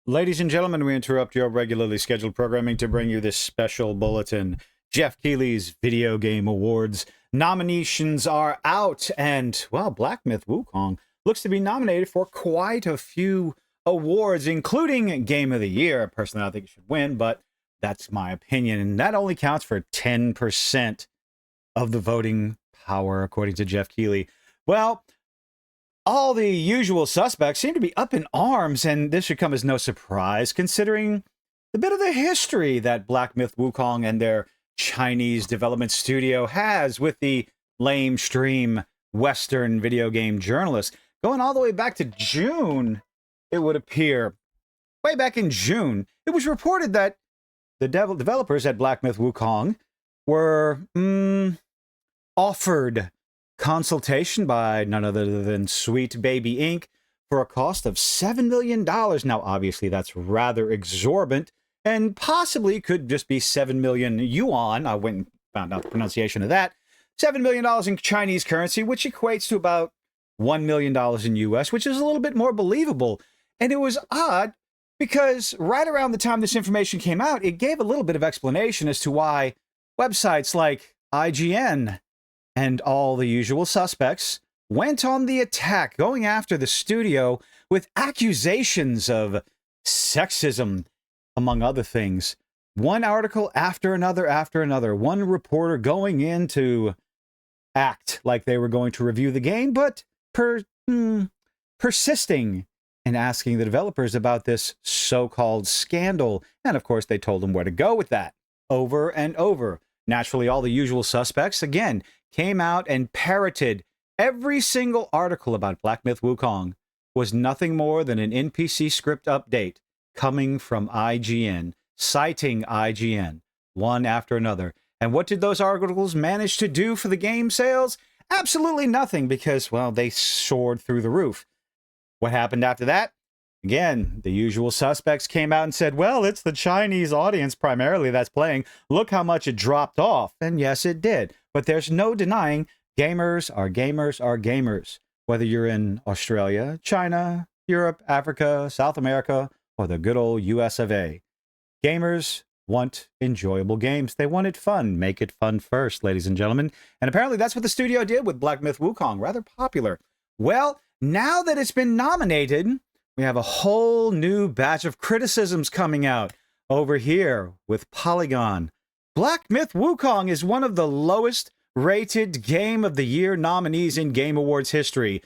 Ladies and gentlemen, we interrupt your regularly scheduled programming to bring you this special bulletin. Jeff Keighley's Video Game Awards nominations are out, and, well, Black Myth Wukong looks to be nominated for quite a few awards, including Game of the Year. Personally, I think it should win, but that's my opinion, and that only counts for 10% of the voting power, according to Jeff Keighley. Well, all the usual suspects seem to be up in arms, and this should come as no surprise, considering the bit of the history that Black Myth Wukong and their Chinese development studio has with the lamestream Western video game journalists. Going all the way back to June, it would appear. Way back in June, it was reported that the developers at Black Myth Wukong were offered consultation by none other than Sweet Baby Inc. for a cost of $7 million. Now, obviously, that's rather exorbitant and possibly could just be 7 million yuan. I went and found out the pronunciation of that. $7 million in Chinese currency, which equates to about $1 million in US, which is a little bit more believable. And it was odd because right around the time this information came out, it gave a little bit of explanation as to why websites like IGN and all the usual suspects went on the attack, going after the studio with accusations of sexism, among other things. One article after another, one reporter going in to act like they were going to review the game, but persisting in asking the developers about this so-called scandal. And of course, they told them where to go with that over and over. Naturally, all the usual suspects, again, came out and parroted every single article about Black Myth Wukong was nothing more than an NPC script update coming from IGN, citing IGN, one after another. And what did those articles manage to do for the game sales? Absolutely nothing, because, well, they soared through the roof. What happened after that? Again, the usual suspects came out and said, well, it's the Chinese audience primarily that's playing. Look how much it dropped off. And yes, it did. But there's no denying gamers are gamers are gamers. Whether you're in Australia, China, Europe, Africa, South America, or the good old US of A. Gamers want enjoyable games. They want it fun. Make it fun first, ladies and gentlemen. And apparently that's what the studio did with Black Myth Wukong. Rather popular. Well, now that it's been nominated, we have a whole new batch of criticisms coming out over here with Polygon. Black Myth Wukong is one of the lowest rated Game of the Year nominees in Game Awards history.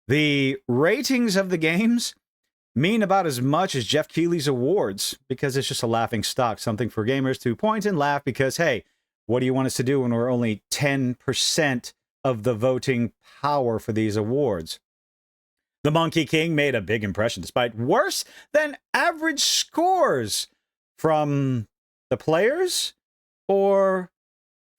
The ratings of the games mean about as much as Jeff Keighley's awards, because it's just a laughing stock, something for gamers to point and laugh because, hey, what do you want us to do when we're only 10% of the voting power for these awards? The Monkey King made a big impression despite worse than average scores from the players or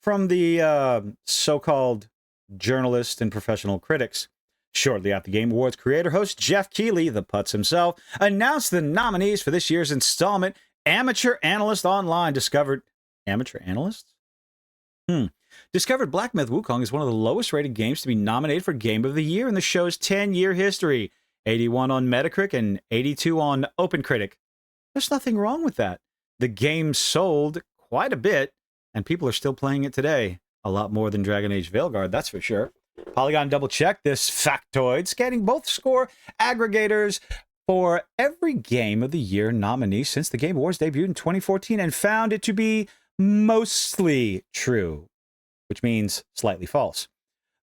from the so-called journalists and professional critics. Shortly after the Game Awards, creator-host Jeff Keighley, the Putz himself, announced the nominees for this year's installment. Amateur Analyst Online discovered... Amateur Analysts? Discovered Black Myth Wukong is one of the lowest rated games to be nominated for Game of the Year in the show's 10-year history. 81 on Metacritic and 82 on OpenCritic. There's nothing wrong with that. The game sold quite a bit, and people are still playing it today. A lot more than Dragon Age Veilguard, that's for sure. Polygon double-checked this factoid, scanning both score aggregators for every Game of the Year nominee since the Game Awards debuted in 2014 and found it to be mostly true, which means slightly false.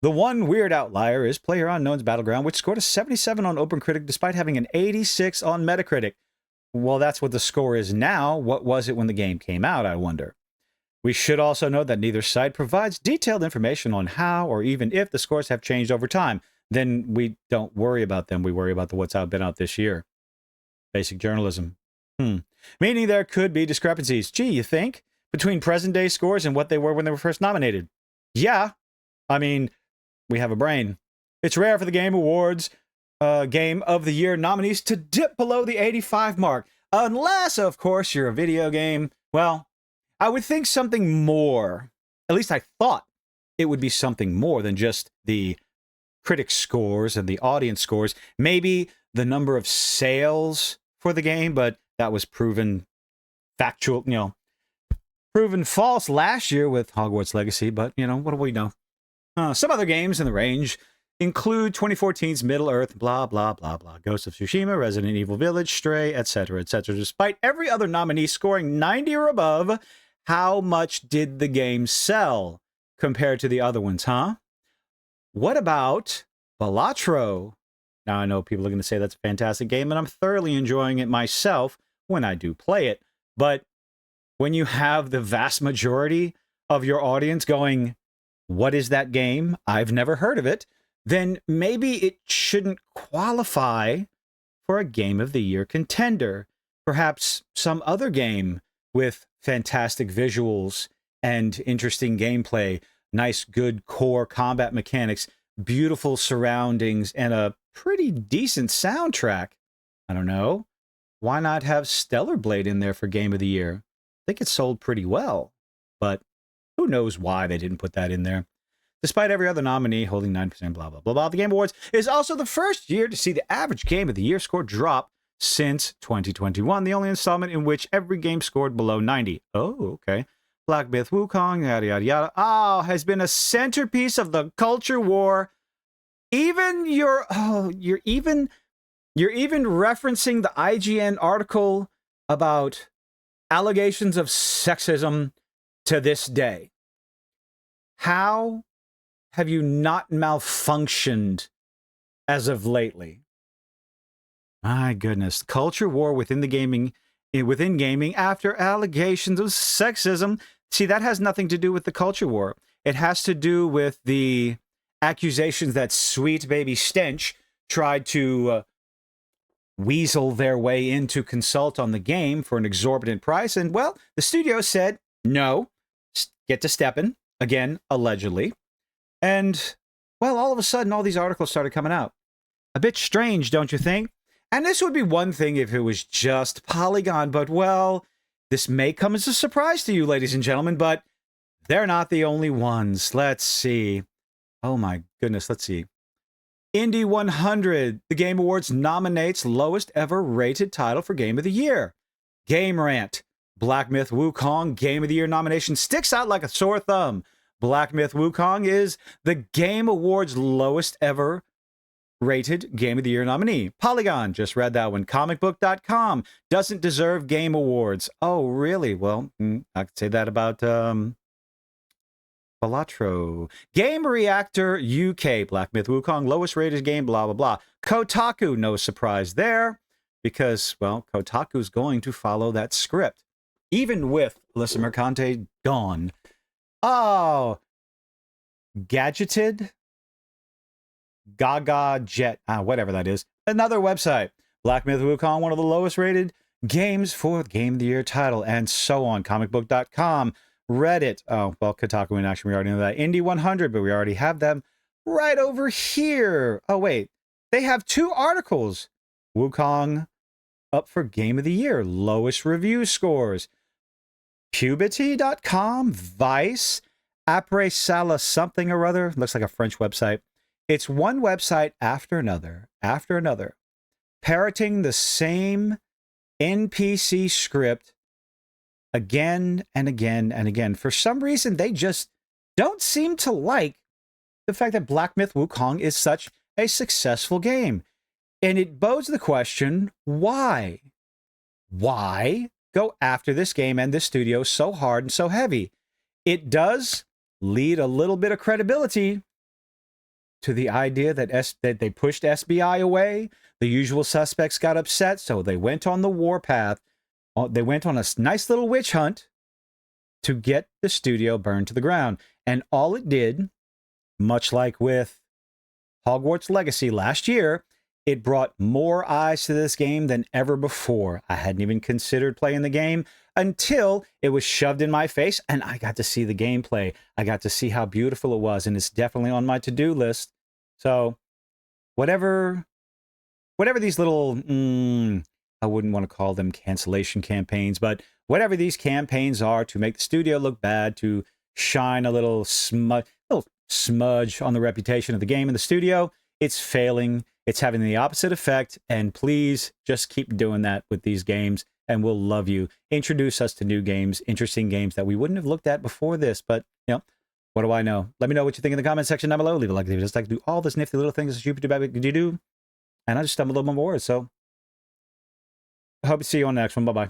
The one weird outlier is PlayerUnknown's Battleground, which scored a 77 on OpenCritic despite having an 86 on Metacritic. Well, that's what the score is now. What was it when the game came out, I wonder? We should also note that neither site provides detailed information on how or even if the scores have changed over time. Then we don't worry about them. We worry about what's been out this year. Basic journalism. Meaning there could be discrepancies. Gee, you think? Between present-day scores and what they were when they were first nominated. Yeah. I mean, we have a brain. It's rare for the Game Awards Game of the Year nominees to dip below the 85 mark. Unless, of course, you're a video game. Well, I would think something more. At least I thought it would be something more than just the critic scores and the audience scores. Maybe the number of sales for the game, but that was proven factual, proven false last year with Hogwarts Legacy. But, what do we know? Some other games in the range include 2014's Middle-earth, blah, blah, blah, blah, Ghost of Tsushima, Resident Evil Village, Stray, etc., etc. Despite every other nominee scoring 90 or above, how much did the game sell compared to the other ones, huh? What about Balatro? Now, I know people are going to say that's a fantastic game, and I'm thoroughly enjoying it myself when I do play it. But when you have the vast majority of your audience going, what is that game? I've never heard of it. Then maybe it shouldn't qualify for a Game of the Year contender. Perhaps some other game with fantastic visuals and interesting gameplay, nice, good core combat mechanics, beautiful surroundings, and a pretty decent soundtrack. I don't know. Why not have Stellar Blade in there for Game of the Year? I think it sold pretty well, but who knows why they didn't put that in there. Despite every other nominee holding 9%, blah, blah, blah, blah, the Game Awards is also the first year to see the average Game of the Year score drop since 2021, the only installment in which every game scored below 90. Oh, okay. Black Myth Wukong, yada, yada, yada. Oh, has been a centerpiece of the culture war. Even you're even referencing the IGN article about allegations of sexism to this day. How have you not malfunctioned as of lately? My goodness, culture war within gaming after allegations of sexism. See, that has nothing to do with the culture war. It has to do with the accusations that Sweet Baby Stench tried to weasel their way in to consult on the game for an exorbitant price. And, well, the studio said, no, get to steppin', again, allegedly. And, well, all of a sudden, all these articles started coming out. A bit strange, don't you think? And this would be one thing if it was just Polygon, but, well, this may come as a surprise to you, ladies and gentlemen, but they're not the only ones. Let's see. Oh, my goodness, let's see. Indie 100, the Game Awards nominates lowest ever rated title for Game of the Year. Game Rant, Black Myth Wukong Game of the Year nomination sticks out like a sore thumb. Black Myth Wukong is the Game Awards lowest ever rated Game of the Year nominee. Polygon, just read that one. Comicbook.com doesn't deserve Game Awards. Oh, really? Well, I could say that about Balatro. Game Reactor UK, Black Myth Wukong, lowest rated game, blah, blah, blah. Kotaku, no surprise there, because, well, Kotaku's going to follow that script. Even with Alyssa Mercante gone. Oh, Gadgeted? Gaga Jet, whatever that is. Another website. Black Myth Wukong, one of the lowest rated games for Game of the Year title, and so on. Comicbook.com, Reddit. Oh, well, Kotaku and Action, we already know that. Indie 100, but we already have them right over here. Oh, wait. They have two articles. Wukong up for Game of the Year. Lowest review scores. Pubity.com, Vice, Après Sala something or other. Looks like a French website. It's one website after another, parroting the same NPC script again and again and again. For some reason, they just don't seem to like the fact that Black Myth Wukong is such a successful game. And it bodes the question, why? Why go after this game and this studio so hard and so heavy? It does lead a little bit of credibility to the idea that they pushed SBI away. The usual suspects got upset, so they went on the warpath. They went on a nice little witch hunt to get the studio burned to the ground. And all it did, much like with Hogwarts Legacy last year, it brought more eyes to this game than ever before. I hadn't even considered playing the game until it was shoved in my face and I got to see the gameplay. I got to see how beautiful it was, and it's definitely on my to-do list. So whatever these little, I wouldn't want to call them cancellation campaigns, but whatever these campaigns are to make the studio look bad, to shine a little smudge on the reputation of the game and the studio, it's failing. It's having the opposite effect, and please just keep doing that with these games, and we'll love you. Introduce us to new games, interesting games that we wouldn't have looked at before this, but, you know, what do I know? Let me know what you think in the comment section down below. Leave a like, leave a dislike, do all those nifty little things that you do, and I just stumbled on more, so I hope to see you on the next one. Bye-bye.